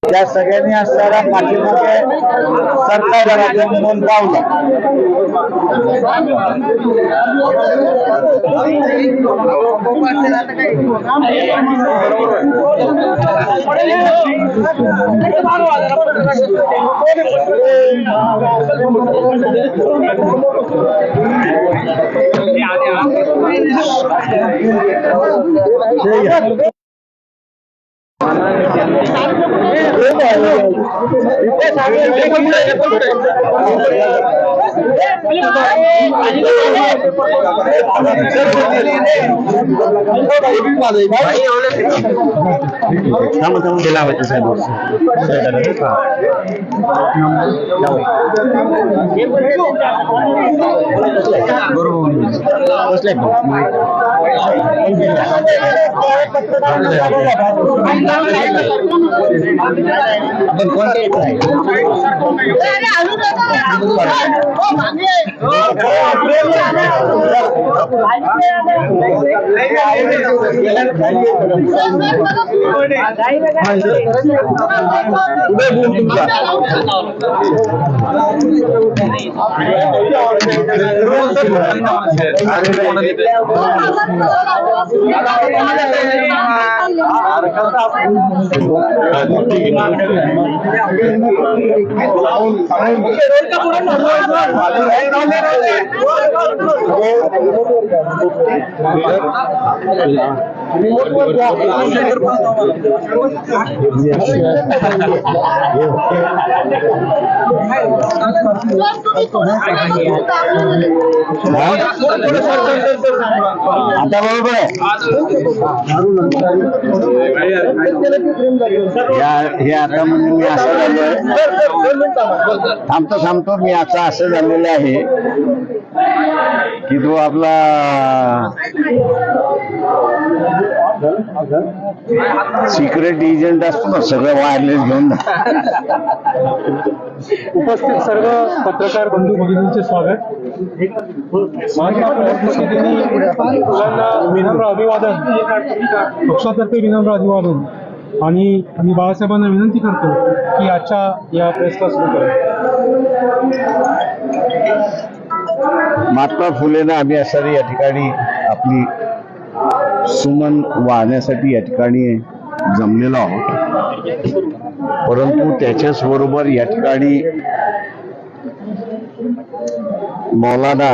त्या सगळ्यांनी असणारा पाठीमागे सरकार नोंद पावलं. आता बरोबर आहे. हे आता म्हणजे मी असं थांबतो मी असं झालेलं आहे की तो आपला सिक्रेट एजंट असतो ना, सगळं वायरलेस घेऊन. उपस्थित सर्व पत्रकार बंधू भगिनींचे स्वागत. मुलांना विनम्र अभिवादन, पक्षातर्फे विनम्र अभिवादन. आणि आम्ही बाळासाहेबांना विनंती करतो की आजच्या या प्रेसला सुरू करा. महात्मा फुलेंना आम्ही असणारी या ठिकाणी आपली सुमन वाहण्यासाठी या ठिकाणी जमलेलो आहोत. परंतु त्याच्याच बरोबर या ठिकाणी मौलाना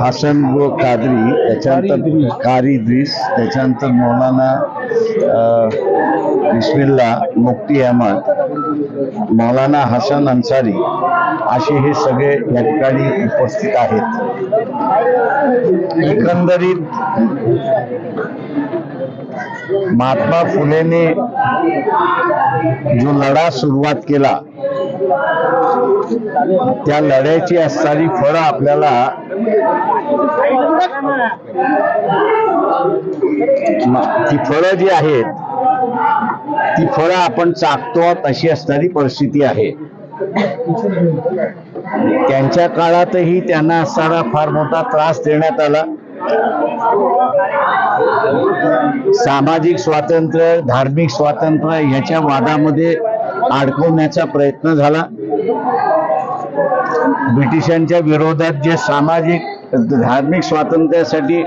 हसन कादरी, त्याच्यानंतर कारी इद्रिस, त्याच्यानंतर मौलाना बिस्मिल्ला मुफ्ती अहमद, मौलाना हसन अन्सारी असे हे सगळे या ठिकाणी उपस्थित आहेत. एकंदरीत महात्मा फुलेने जो लढा सुरुवात केला त्या लढ्याची असणारी फळं आपल्याला ती फळं जी आहेत ती फळं आपण चाकतो अशी असणारी परिस्थिती आहे. त्यांच्या काळातही त्यांना असणारा फार मोठा त्रास देण्यात आला. सामाजिक स्वातंत्र्य, धार्मिक स्वातंत्र्य याच्या वादामध्ये अडकवण्याचा प्रयत्न झाला. ब्रिटिशांच्या विरोधात जे सामाजिक धार्मिक स्वातंत्र्यासाठी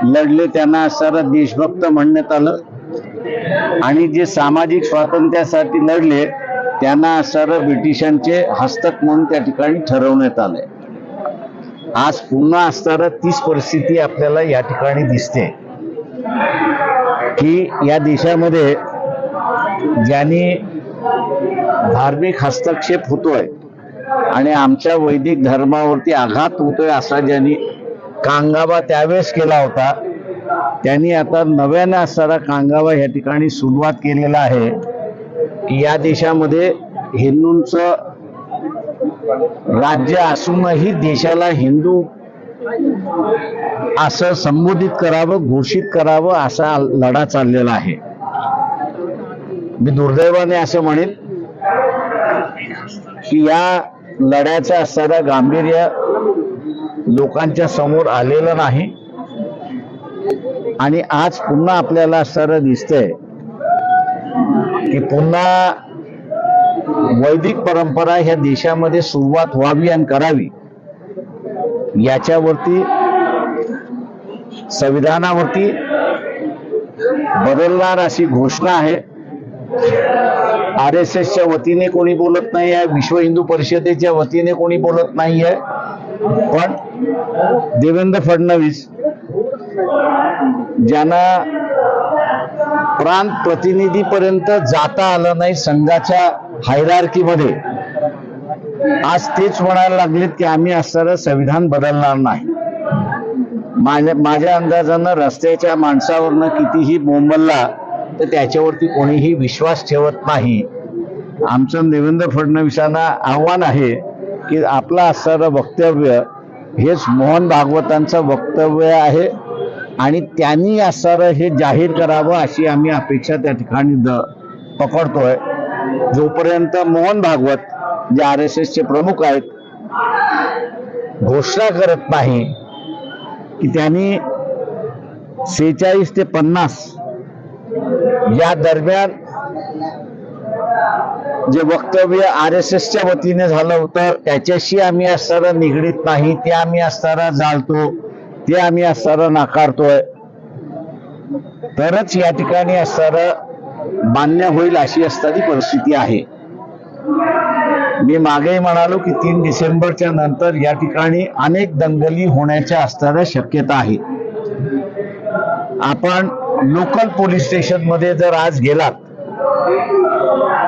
लढले त्यांना असणारा देशभक्त म्हणण्यात आलं, आणि जे सामाजिक स्वातंत्र्यासाठी लढले त्यांना असणारं ब्रिटिशांचे हस्तक म्हणून त्या ठिकाणी ठरवण्यात आले. आज पुन्हा असणारं तीच परिस्थिती आपल्याला या ठिकाणी दिसते की या देशामध्ये ज्यांनी धार्मिक हस्तक्षेप होतोय आणि आमच्या वैदिक धर्मावरती आघात होतोय असा ज्यांनी कांगावा त्यावेळेस केला होता, त्यांनी आता नव्याने असणारा कांगावा या ठिकाणी सुरुवात केलेला आहे की या देशामध्ये हिंदूंचं राज्य असूनही देशाला हिंदू असं संबोधित करावं, घोषित करावं असा लढा चाललेला आहे. मी दुर्दैवाने असं म्हणेन की या लढ्याचं असणारं गांभीर्य लोकांच्या समोर आलेलं नाही, आणि आज पुन्हा आपल्याला असणारं दिसतंय की पुन्हा वैदिक परंपरा ह्या देशामध्ये सुरुवात व्हावी आणि करावी, याच्यावरती संविधानावरती बदलणार अशी घोषणा आहे. RSSच्या वतीने कोणी बोलत नाही आहे, विश्व हिंदू परिषदेच्या वतीने कोणी बोलत नाही आहे, पण देवेंद्र फडणवीस ज्यांना प्रांत प्रतिनिधीपर्यंत जाता आलं नाही संघाच्या हायरार्कीमध्ये, आज तेच म्हणायला लागलेत की आम्ही असणारं संविधान बदलणार नाही. माझ्या अंदाजानं रस्त्याच्या माणसावरनं कितीही बोंबलला तर त्याच्यावरती कोणीही विश्वास ठेवत नाही. आमचं देवेंद्र फडणवीसांना आव्हान आहे की आपलं असणारं वक्तव्य हेच मोहन भागवतांचं वक्तव्य आहे आणि त्यांनी असणारं हे जाहीर करावं अशी आम्ही अपेक्षा त्या ठिकाणी पकडतोय. जोपर्यंत मोहन भागवत जे RSSचे प्रमुख आहेत घोषणा करत नाही की त्यांनी 46 ते 50 या दरम्यान जे वक्तव्य RSSच्या वतीने झालं होतं त्याच्याशी आम्ही असणारं निगडीत नाही, ते आम्ही असणारं जाळतो, ते आम्ही असणारं नाकारतोय, तरच या ठिकाणी असणारं मान्य होईल अशी असणारी परिस्थिती आहे. मी मागेही म्हणालो की 3 डिसेंबरच्या नंतर या ठिकाणी अनेक दंगली होण्याच्या असणाऱ्या शक्यता आहे. आपण लोकल पोलीस स्टेशन मध्ये जर आज गेलात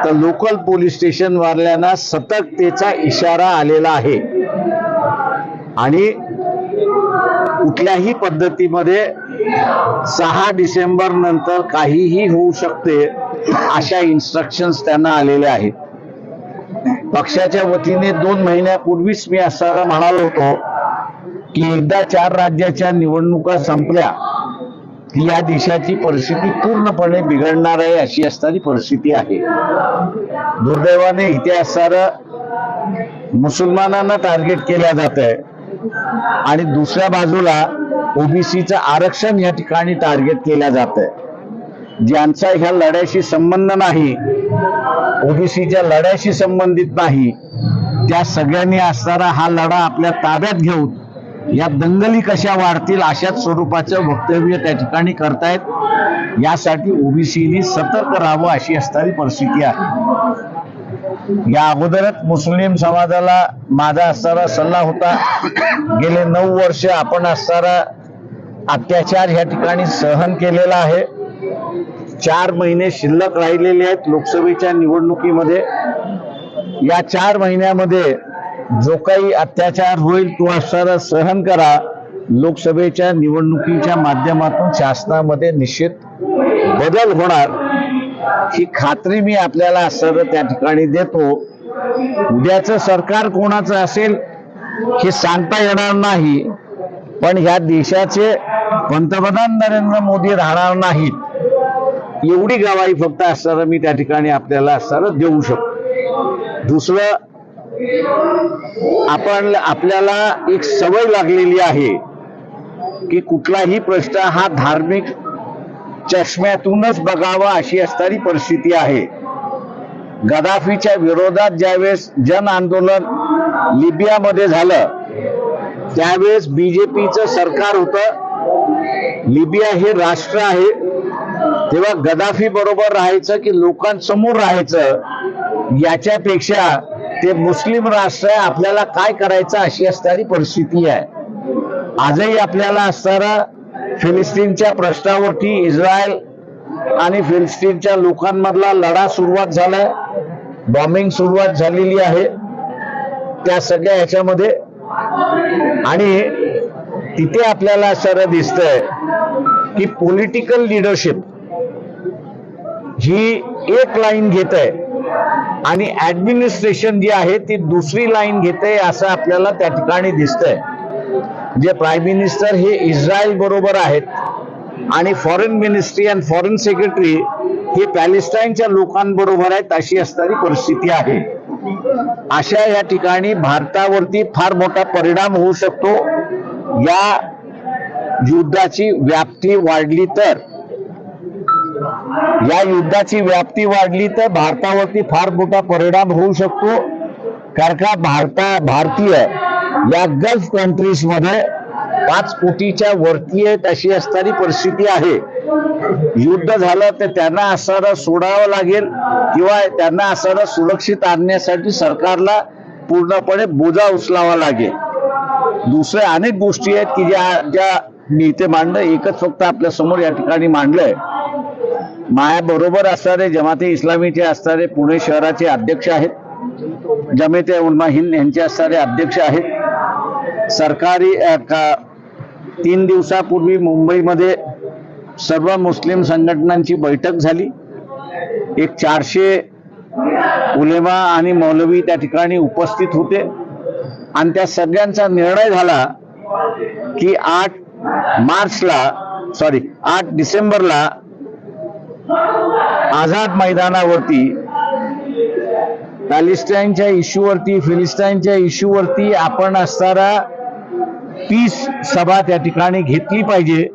तर लोकल पोलीस स्टेशन वाल्यांना सतर्कतेचा इशारा आलेला आहे आणि कुठल्याही पद्धतीमध्ये 6 डिसेंबर नंतर काहीही होऊ शकते अशा इन्स्ट्रक्शन्स त्यांना आलेल्या आहेत. पक्षाच्या वतीने 2 महिन्यापूर्वीच मी असं म्हणालो होतो की एकदा 4 राज्याच्या निवडणुका संपल्या की या देशाची परिस्थिती पूर्णपणे बिघडणार आहे अशी असणारी परिस्थिती आहे. दुर्दैवाने इथे असणारं मुसलमानांना टार्गेट केल्या जात आहे आणि दुसऱ्या बाजूला ओबीसीचं आरक्षण या ठिकाणी टार्गेट केल्या जात आहे. ज्यांचा ह्या लढ्याशी संबंध नाही, ओबीसीच्या लढ्याशी संबंधित नाही, त्या सगळ्यांनी असणारा हा लढा आपल्या ताब्यात घेऊन या दंगली कशा वाढतील अशाच स्वरूपाचं वक्तव्य त्या ठिकाणी करतायत. यासाठी ओबीसीनी सतर्क राहावं अशी असणारी परिस्थिती आहे. या अगोदरच मुस्लिम समाजाला माझा असणारा सल्ला होता, गेले 9 वर्ष आपण असणारा अत्याचार या ठिकाणी सहन केलेला आहे. 4 महिने शिल्लक राहिलेले आहेत लोकसभेच्या निवडणुकीमध्ये. या 4 महिन्यामध्ये जो काही अत्याचार होईल तो असणारा सहन करा. लोकसभेच्या निवडणुकीच्या माध्यमातून शासनामध्ये निश्चित बदल होणार ही खात्री मी आपल्याला असणारं त्या ठिकाणी देतो. उद्याचं सरकार कोणाचं असेल हे सांगता येणार नाही, पण ह्या देशाचे पंतप्रधान नरेंद्र मोदी राहणार नाहीत एवढी गवाही फक्त असणारं मी त्या ठिकाणी आपल्याला असणारं देऊ शकतो. दुसरं, आपल्याला एक सवय लागलेली आहे की कुठलाही प्रश्न हा धार्मिक चष्म्यातूनच बघावा अशी असणारी परिस्थिती आहे. गदाफीच्या विरोधात ज्यावेळेस जन आंदोलन लिबियामध्ये झालं त्यावेळेस बीजेपीचं सरकार होतं. लिबिया हे राष्ट्र आहे, तेव्हा गदाफी बरोबर राहायचं की लोकांसमोर राहायचं याच्यापेक्षा ते मुस्लिम राष्ट्र आहे, आपल्याला काय करायचं अशी असणारी परिस्थिती आहे. आजही आपल्याला असणारा फिलिस्तीनच्या प्रश्नावरती इस्रायल आणि फिलिस्तीनच्या लोकांमधला लढा सुरुवात झालाय, बॉम्बिंग सुरुवात झालेली आहे त्या सगळ्या ह्याच्यामध्ये. आणि तिथे आपल्याला असं दिसतंय की पॉलिटिकल लिडरशिप ही एक लाईन घेत आहे आणि ऍडमिनिस्ट्रेशन जी आहे ती दुसरी लाईन घेते असं आपल्याला त्या ठिकाणी दिसतंय. जे प्राईम मिनिस्टर हे इस्रायल बरोबर आहेत आणि फॉरेन मिनिस्ट्री आणि फॉरेन सेक्रेटरी हे पॅलेस्टाईनच्या लोकांबरोबर आहेत अशी असणारी परिस्थिती आहे. अशा या ठिकाणी भारतावरती फार मोठा परिणाम होऊ शकतो. या युद्धाची व्याप्ती वाढली तर या युद्धाची व्याप्ती वाढली तर भारतावरती फार मोठा परिणाम होऊ शकतो. कारण का भारतीय या गल्फ कंट्रीज मध्ये 5 कोटीच्या वरती आहेत अशी असणारी परिस्थिती आहे. युद्ध झालं तर त्यांना असणारं सोडावं लागेल किंवा त्यांना असणारं सुरक्षित आणण्यासाठी सरकारला पूर्णपणे बोजा उचलावा लागेल. दुसऱ्या अनेक गोष्टी आहेत की ज्या मी इथे मांडलं, एकच फक्त आपल्या समोर या ठिकाणी मांडलंय. माया बरोबर असणारे जमाते इस्लामीचे असणारे पुणे शहराचे अध्यक्ष आहेत, जमाते उलमा हिंद यांचे असणारे अध्यक्ष आहेत. सरकारी 3 दिवसापूर्वी मुंबईमध्ये सर्व मुस्लिम संघटनांची बैठक झाली. एक 400 उलेमा आणि मौलवी त्या ठिकाणी उपस्थित होते आणि त्या सगळ्यांचा निर्णय झाला की 8 डिसेंबरला आझाद मैदानावरती पॅलेस्टाईनच्या इश्यूवरती, फिलिस्टाईनच्या इश्यूवरती आपण असणारा पीस सभा त्या ठिकाणी घेतली पाहिजे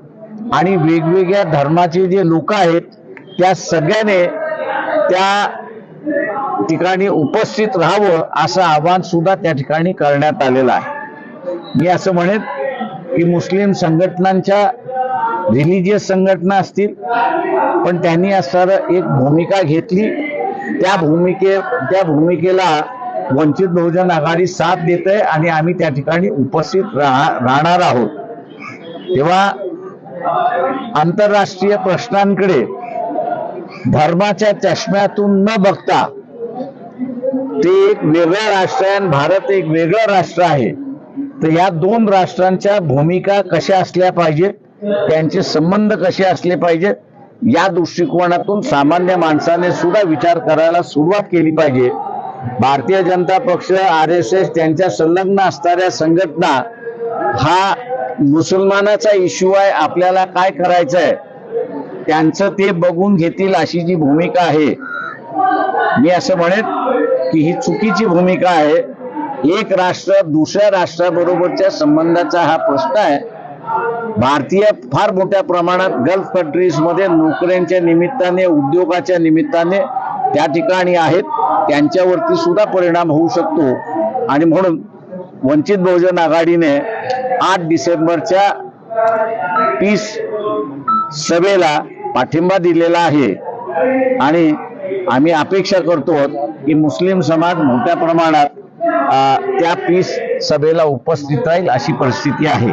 आणि वेगवेगळ्या धर्माचे जे लोक आहेत त्या सगळ्याने त्या ठिकाणी उपस्थित राहावं असं आवाहन सुद्धा त्या ठिकाणी करण्यात आलेलं आहे. मी असं म्हणेन की मुस्लिम संघटनांच्या, रिलिजियस संघटना असतील, पण त्यांनी असणारं एक भूमिका घेतली. त्या भूमिकेला वंचित बहुजन आघाडी साथ देते आणि आम्ही त्या ठिकाणी उपस्थित राहणार आहोत. तेव्हा आंतरराष्ट्रीय प्रश्नांकडे धर्माच्या चष्म्यातून न बघता, ते एक वेगळं राष्ट्र आहे आणि भारत एक वेगळं राष्ट्र आहे, तर या 2 राष्ट्रांच्या भूमिका कशा असल्या पाहिजेत, त्यांचे संबंध कसे असले पाहिजेत, या दृष्टिकोनातून सामान्य माणसाने सुद्धा विचार करायला सुरुवात केली पाहिजे. भारतीय जनता पक्ष, RSS त्यांच्या संलग्न असणाऱ्या संघटना हा मुसलमानाचा इश्यू आहे, आपल्याला काय करायचं आहे त्यांचं ते बघून घेतील अशी जी भूमिका आहे, मी असं म्हणेन की ही चुकीची भूमिका आहे. एक राष्ट्र दुसऱ्या राष्ट्राबरोबरच्या संबंधाचा हा प्रश्न आहे. भारतीय फार मोठ्या प्रमाणात गल्फ कंट्रीज मध्ये नोकऱ्यांच्या निमित्ताने, उद्योगाच्या निमित्ताने त्या ठिकाणी आहेत, त्यांच्यावरती सुद्धा परिणाम होऊ शकतो. आणि म्हणून वंचित बहुजन आघाडीने 8 डिसेंबरच्या पीस सभेला पाठिंबा दिलेला आहे आणि आम्ही अपेक्षा करतो की मुस्लिम समाज मोठ्या प्रमाणात त्या पीस सभेला उपस्थित राहील अशी परिस्थिती आहे.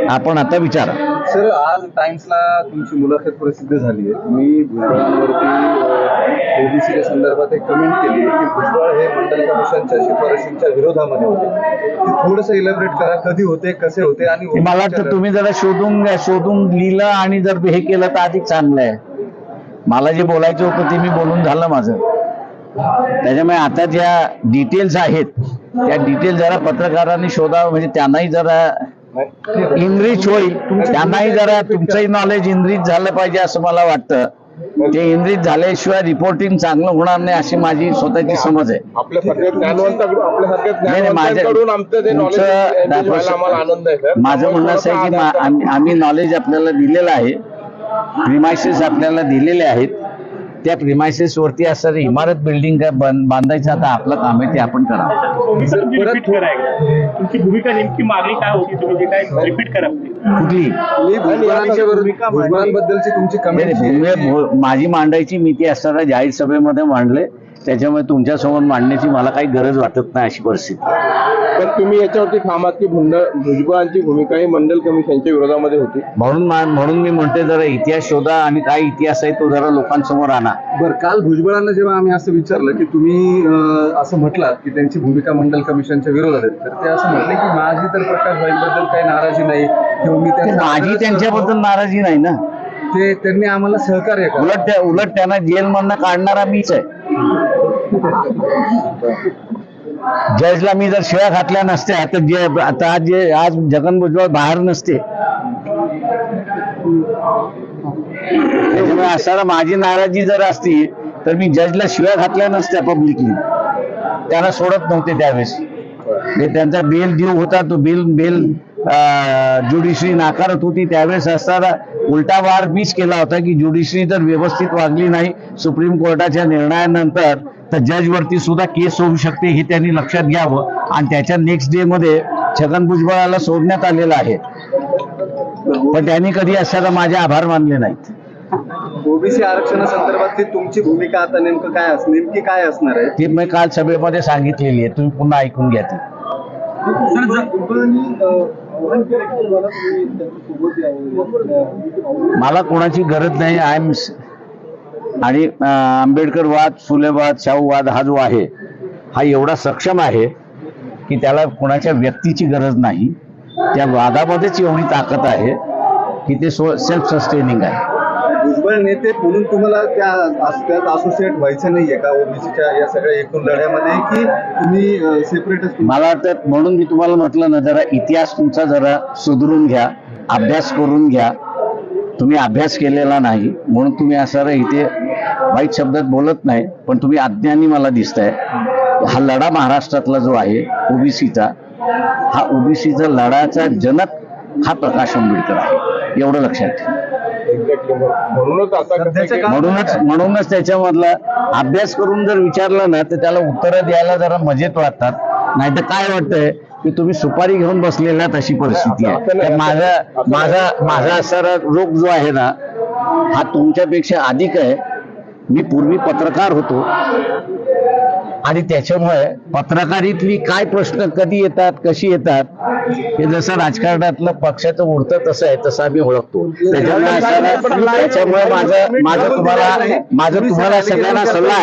आपण आता विचारा. सर, आज टाइम्सला तुमची मुलाखत प्रसिद्ध झाली आहे. तुम्ही भुजबळांवरती ओबीसीच्या संदर्भात एक कमेंट केली की भुजबळ हे मंडल कमिशनच्या शिफारशींच्या विरोधामध्ये होते. ते थोडंसं इलॅबरेट करा, कधी होते, कसे होते? आणि मला वाटतं तुम्ही जरा शोधून लिहिलं आणि जर हे केलं तर अधिक चांगलं आहे. मला जे बोलायचं होतं ते मी बोलून झालं माझं. त्याच्यामुळे आता ज्या डिटेल्स आहेत त्या डिटेल जरा पत्रकारांनी शोधावं, म्हणजे त्यांनाही जरा इनरिच होईल, त्यांनाही जरा तुमचंही नॉलेज इनरिच झालं पाहिजे असं मला वाटतं. ते इनरिच झाल्याशिवाय रिपोर्टिंग चांगलं होणार नाही अशी माझी स्वतःची समज आहे. माझं म्हणणं असं आहे की आम्ही नॉलेज आपल्याला दिलेलं आहे, प्रिमायसेस आपल्याला दिलेले आहेत. त्या प्रिमायसेस वरती असणारी इमारत बिल्डिंग बांधायचं आता आपलं काम आहे, ते आपण करावं. तुमची भूमिका नेमकी मागणी काय होती, तुम्ही जे काय रिपीट करा कुठली भुजबळांबद्दलची तुमची कमेंट माझी मांडायची मी ती असणाऱ्या जाहीर सभेमध्ये मांडले, त्याच्यामुळे तुमच्यासमोर मांडण्याची मला काही गरज वाटत नाही अशी परिस्थिती. पण तुम्ही याच्यावरती ठामात की भुजबळांची भूमिका ही मंडल कमिशनच्या विरोधामध्ये होती. म्हणून मी म्हणते जरा इतिहास शोधा आणि काय इतिहास आहे तो जरा लोकांसमोर आणा. बरं, काल भुजबळांना जेव्हा आम्ही असं विचारलं की तुम्ही असं म्हटलात की त्यांची भूमिका मंडल कमिशनच्या विरोधात आहे, तर ते असं म्हटले की माझी तर प्रकाश भाईंबद्दल काही नाराजी नाही किंवा मी माझी त्यांच्याबद्दल नाराजी नाही ना. ते त्यांनी आम्हाला सहकार्य केलं. उलट त्यांना जेलमधनं काढणारा मीच आहे. जजला मी जर शिव्या घातल्या नसत्या तर आज जगन भुजबळ बाहेर नसते. त्याच्यामुळे असताना माझी नाराजी जर असती तर मी जजला शिव्या घातल्या नसत्या पब्लिकली. त्यांना सोडत नव्हते त्यावेळेस. त्यांचा बेल ड्यू होता, तो बेल ज्युडिशरी नाकारत होती त्यावेळेस असताना उलटा वार मीच केला होता की ज्युडिशरी जर व्यवस्थित वागली नाही सुप्रीम कोर्टाच्या निर्णयानंतर तर जजवरती सुद्धा केस होऊ शकते हे त्यांनी लक्षात घ्यावं आणि त्याच्या नेक्स्ट डे मध्ये छगन भुजबळाला सोडण्यात आलेलं आहे पण त्यांनी कधी असताना माझे आभार मानले नाहीत. ओबीसी आरक्षणासंदर्भातली तुमची भूमिका आता नेमकी काय असणार आहे? ती मी काल सभेमध्ये सांगितलेली आहे तुम्ही पुन्हा ऐकून घ्या ती. मला कोणाची गरज नाही. आय एम आणि आंबेडकर वाद फुले वाद शाहू वाद हा जो आहे हा एवढा सक्षम आहे की त्याला कोणाच्या व्यक्तीची गरज नाही. त्या वादामध्येच एवढी ताकद आहे की ते सेल्फ सस्टेनिंग आहे. भुजबळ नेते म्हणून तुम्हाला त्यात असोसिएट व्हायचं नाहीये का ओबीसीच्या या सगळ्या एकूण लढ्यामध्ये की तुम्ही सेपरेटच? मला वाटतं म्हणून मी तुम्हाला म्हटलं ना जरा इतिहास तुमचा जरा सुधरून घ्या अभ्यास करून घ्या. तुम्ही अभ्यास केलेला नाही म्हणून तुम्ही असं इथे वाईट शब्दात बोलत नाही पण तुम्ही अज्ञानी मला दिसताय. हा लढा महाराष्ट्रातला जो आहे ओबीसीचा हा ओबीसीचा लढाचा जनक हा प्रकाश आंबेडकर आहे एवढं लक्षात ठेवा. म्हणूनच त्याच्यामधला अभ्यास करून जर विचारला ना तर त्याला उत्तरं द्यायला जरा मजेत वाटतात. नाही तर काय वाटतंय की तुम्ही सुपारी घेऊन बसलेल्यात अशी परिस्थिती आहे. तर माझा असणारा रोग जो आहे ना हा तुमच्यापेक्षा अधिक आहे. मी पूर्वी पत्रकार होतो आणि त्याच्यामुळे पत्रकारीतली काय प्रश्न कधी येतात कशी येतात हे जसं राजकारणातलं पक्षाचं उडतं तसं आहे तसं आम्ही ओळखतो. त्याच्यामुळे माझं तुम्हाला सगळ्यांना सल्ला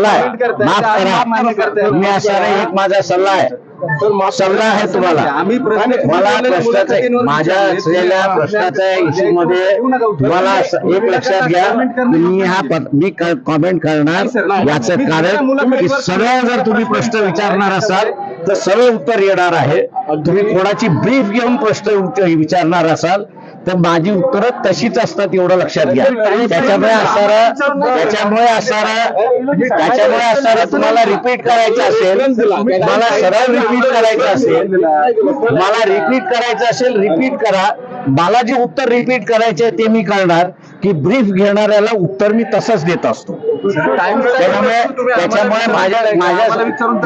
आहे माफ करा. मी असणारा एक माझा सल्ला आहे तुम्हाला. मला प्रश्नाचा माझ्या असलेल्या प्रश्नाच्या इश्यू मध्ये तुम्हाला एक लक्षात घ्या मी कॉमेंट करणार याचं कारण की सरळ जर तुम्ही प्रश्न विचारणार असाल तर सरळ उत्तर येणार आहे. तुम्ही कोणाची ब्रीफ घेऊन प्रश्न विचारणार असाल तर माझी उत्तरं तशीच असतात एवढं लक्षात घ्या. त्याच्यामुळे असणारा तुम्हाला रिपीट करायचं असेल मला सरळ रिपीट करायचं असेल रिपीट करा. मला जे उत्तर रिपीट करायचे ते मी करणार की ब्रीफ घेणाऱ्याला उत्तर मी तसंच देत असतो.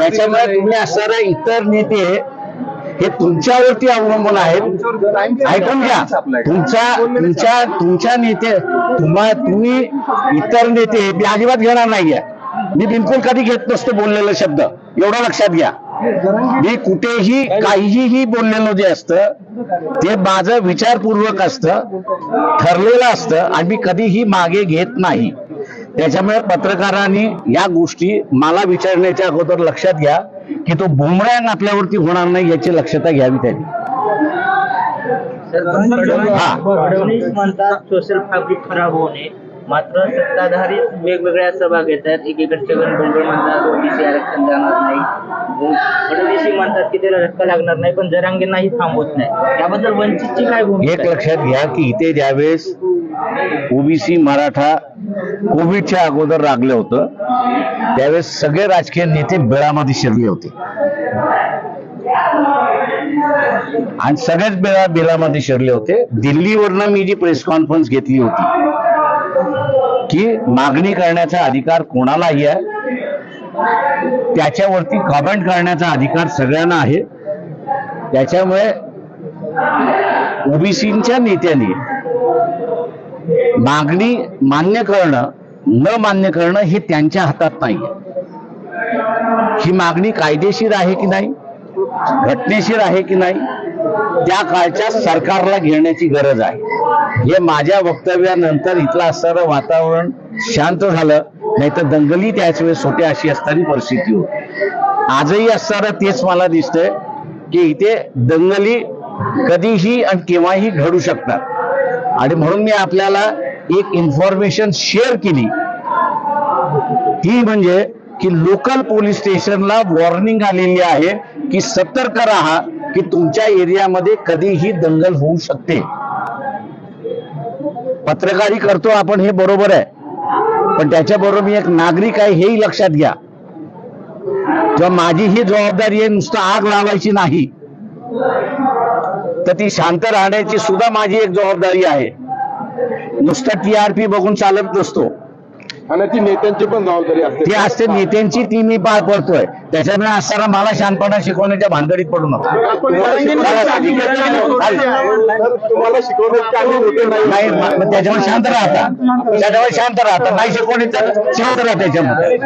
त्याच्यामुळे तुम्ही असणारे इतर नेते हे तुमच्यावरती अवलंबून आहेत. ऐकून घ्या तुमच्या नेते तुम्ही इतर नेते मी अजिबात घेणार नाहीये. मी बिलकुल कधी घेत नसतो बोललेलं शब्द एवढं लक्षात घ्या. मी कुठेही काहीही बोललेलं जे असतं ते माझं विचारपूर्वक असतं ठरलेलं असतं आणि मी कधीही मागे घेत नाही. त्याच्यामुळे पत्रकारांनी या गोष्टी मला विचारण्याच्या अगोदर लक्षात घ्या की तो बुमरँग आपल्यावरती होणार नाही याची दक्षता घ्यावी त्यांनी. फडणवीस म्हणतात सोशल फॅब्रिक खराब होणे मात्र सत्ताधारी वेगवेगळ्या सभा घेतात. एकीकडे छगन भुजबळ म्हणतात ओबीसी आरक्षण जाणार नाही. फडणवीस म्हणतात की त्याला धक्का लागणार नाही पण जरांगेंनाही थांबवत नाही. त्याबद्दल वंचितची काय भूमिका? एक लक्षात घ्या की इथे ज्यावेळेस ओबीसी मराठा कोविडच्या अगोदर लागलं होतं त्यावेळेस सगळे राजकीय नेते बिळामध्ये शिरले होते आणि सगळेच बिळामध्ये शिरले होते. दिल्लीवरनं मी जी प्रेस कॉन्फरन्स घेतली होती की मागणी करण्याचा अधिकार कोणालाही आहे त्याच्यावरती कमेंट करण्याचा अधिकार सगळ्यांना आहे. त्याच्यामुळे ओबीसीच्या नेत्यांनी मागणी मान्य करणं न मान्य करणं हे त्यांच्या हातात नाहीये. ही मागणी कायदेशीर आहे की नाही घटनेशीर आहे की नाही त्या काळच्या सरकारला घेण्याची गरज आहे. हे माझ्या वक्तव्यानंतर इथलं असणारं वातावरण शांत झालं नाही तर दंगली त्याच वेळेस होत्या अशी असणारी परिस्थिती होती. आजही असणारं तेच मला दिसतंय की इथे दंगली कधीही आणि केव्हाही घडू शकतात आणि म्हणून मी आपल्याला एक इन्फॉर्मेशन शेअर केली ती म्हणजे की लोकल पोलीस स्टेशनला वॉर्निंग आलेली आहे की सतर्क राहा की तुमच्या एरियामध्ये कधीही दंगल होऊ शकते. पत्रकारी करतो आपण हे बरोबर आहे पण त्याच्याबरोबर मी एक नागरिक आहे हेही लक्षात घ्या. तेव्हा माझी ही जबाबदारी आहे नुसतं आग लावायची नाही, तर ती शांत राहण्याची सुद्धा माझी एक जबाबदारी आहे. नुसतं TRP बघून चालत नसतो. आणि ती नेत्यांची पण जबाबदारी असते. ती असते नेत्यांची, ती मी पार पडतोय. त्याच्यामुळे असताना मला शांतपणा शिकवण्याच्या भानगडीत पडू नका. तुम्हाला शिकवण्यात काही होते नाही, मग त्याच्यावर शांत राहता, त्याच्यावर शांत राहता, नाही शिकवणी तर शांत राहा त्याच्यामध्ये.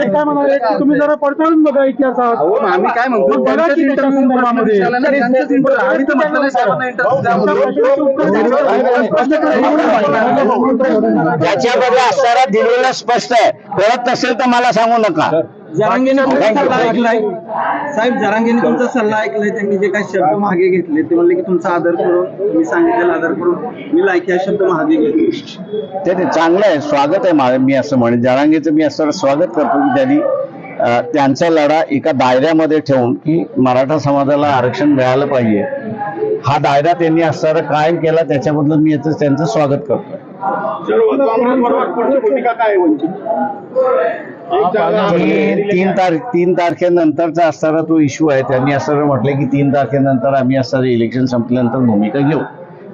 काय म्हणाले तुम्ही जरा पडताळून बघा इतिहासात. आम्ही काय म्हणतो बघा की त्याच्या संदर्भामध्ये त्याच्यामध्ये असणारा दिलेला स्पष्ट आहे. कळत नसेल तर मला सांगू नका. जरांगेने तुमचा सल्ला ऐकलाय साहेब, जरांगेने तुमचा सल्ला ऐकलाय. त्यांनी जे काही शब्द मागे घेतले ते म्हणले की तुमचा आदर करून, तुम्ही सांगितलेला आदर करून मी लायकी हा शब्द मागे घेतले. ते चांगलं आहे, स्वागत आहे माझं. मी असं म्हणेन जरांगेचं मी असं स्वागत करतो की त्यांनी त्यांचा लढा एका दायऱ्यामध्ये ठेवून की मराठा समाजाला आरक्षण मिळालं पाहिजे, हा दायरा त्यांनी असणारा कायम केला. त्याच्याबद्दल मी याचं त्यांचं स्वागत करतो. तीन तारखेनंतरचा असणारा तो इश्यू आहे. त्यांनी असं म्हटलं की 3 तारखेनंतर आम्ही असणारे इलेक्शन संपल्यानंतर भूमिका घेऊ,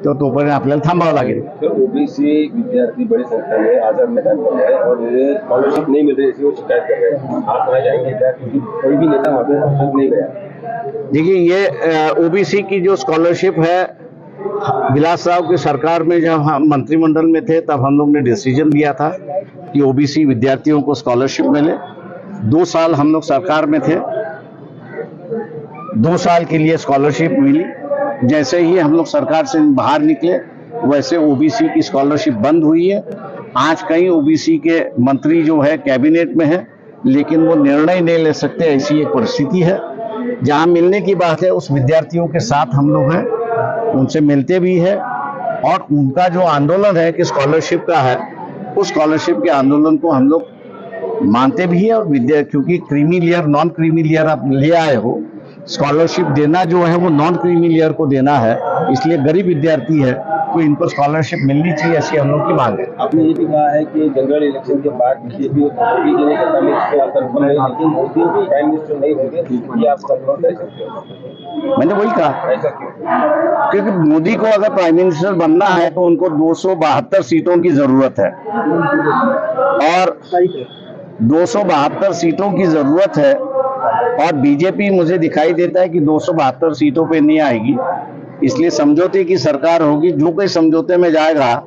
तर तोपर्यंत आपल्याला थांबावं लागेल. ओबीसी विद्यार्थी बड़ी संख्या में आजाद मैदान पर है और स्कॉलरशिप नहीं मिल रही, इसकी वो शिकायत कर रहे हैं. आप वहाँ जाएंगे क्या? क्योंकि कोई भी नेता वहाँ पे अब तक नहीं गया. देखिए, ये ओबीसी की जो स्कॉलरशिप है, विलास राव की सरकार में जब हम मंत्रिमंडल में थे तब हम लोग ने डिसीजन दिया था कि ओबीसी विद्यार्थियों को स्कॉलरशिप मिले. 2 साल हम लोग सरकार में थे, 2 साल के लिए स्कॉलरशिप मिली. जैसे ही हम लोग सरकार से बाहर निकले वैसे ओबीसी की स्कॉलरशिप बंद हुई है. आज कई ओबीसी के मंत्री जो है कैबिनेट में है, लेकिन वो निर्णय नहीं ले सकते, ऐसी एक परिस्थिति है. जहां मिलने की बात है उस विद्यार्थियों के साथ हम लोग हैं, उनसे मिलते भी है. और उनका जो आंदोलन है कि स्कॉलरशिप का है, उस स्कॉलरशिप के आंदोलन को हम लोग मानते भी है. और क्योंकि creamy layer non creamy layer आप ले आए हो, स्कॉलरशिप देना जो है वो नॉन क्रीमी लेयर को देना है, इसलिए गरीब विद्यार्थी है तो इनको स्कॉलरशिप मिलनी चाहिए, ऐसी हम लोग की मांग है. आपने ये भी कहा है कि जनरल इलेक्शन के बाद बीजेपी मोदी जी ने सत्ता में इसके आप कंफर्म नहीं, लेकिन मोदी जी प्राइम मिनिस्टर नहीं होंगे, ये आप कंफर्म कर सकते हो. मैंने वही कहा, ऐसा क्यों? क्योंकि मोदी को अगर प्राइम मिनिस्टर बनना है तो उनको 272 सीटों की जरूरत है, और 272 सीटों की जरूरत है. और बीजेपी मुझे दिखाई देता है कि 272 सीटों पे नहीं आएगी, इसलिए समझौते की सरकार होगी. जो कोई समझौते में जाएगा,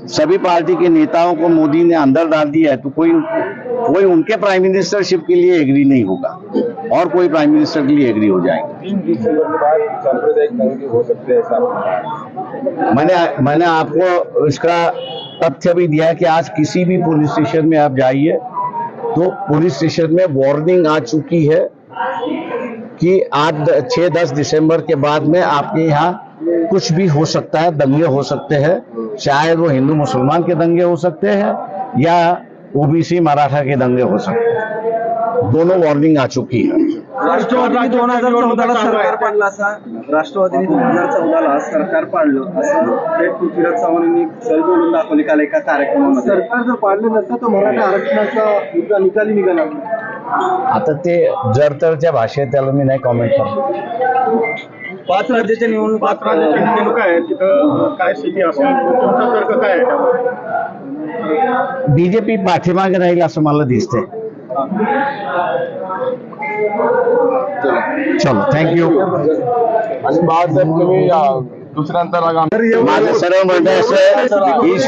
सभी पार्टी के नेताओं को मोदी ने अंदर डाल दिया है, तो कोई उनके प्राइम मिनिस्टरशिप के लिए एग्री नहीं होगा और कोई प्राइम मिनिस्टर के लिए एग्री हो जाएंगे. 3 दिसंबर के बाद सांप्रदायिक दंगे हो सकते हैं, ऐसा मैंने आपको इसका तथ्य भी दिया है कि आज किसी भी पुलिस स्टेशन में आप जाइए तो पुलिस स्टेशन में वार्निंग आ चुकी है कि आज 6-10 दिसंबर के बाद में आपके यहाँ कुछ भी हो सकता है, दंगे हो सकते हैं. चाहे वो हिंदू मुसलमान के दंगे हो सकते हैं या ओबीसी मराठा के दंगे हो सकते हैं. दोनों वार्निंग आ चुकी है. राष्ट्रवादीने 2014ला सरकार पाडलं राष्ट्रवादीने 2014ला सरकार पाडलं असं थेट पृथ्वीराज चव्हाण यांनी सर बोलून दाखवले काल एका कार्यक्रमामध्ये. सरकार जर पाडलं नसतं तर मराठा आरक्षणाचा निकाली निघाला. आता ते जर तरच्या भाषेत त्याला मी नाही कॉमेंट करतो. 5 राज्याच्या निवडणुका आहे तिथं काय स्थिती असेल, तुमचा तर्क काय आहे? बीजेपी पाठीमागे राहील असं मला दिसतंय. चलो, थँक्यू. आणि बाळासाहेब तुम्ही दुसऱ्यांदा माझं सर्व म्हणणं असं ही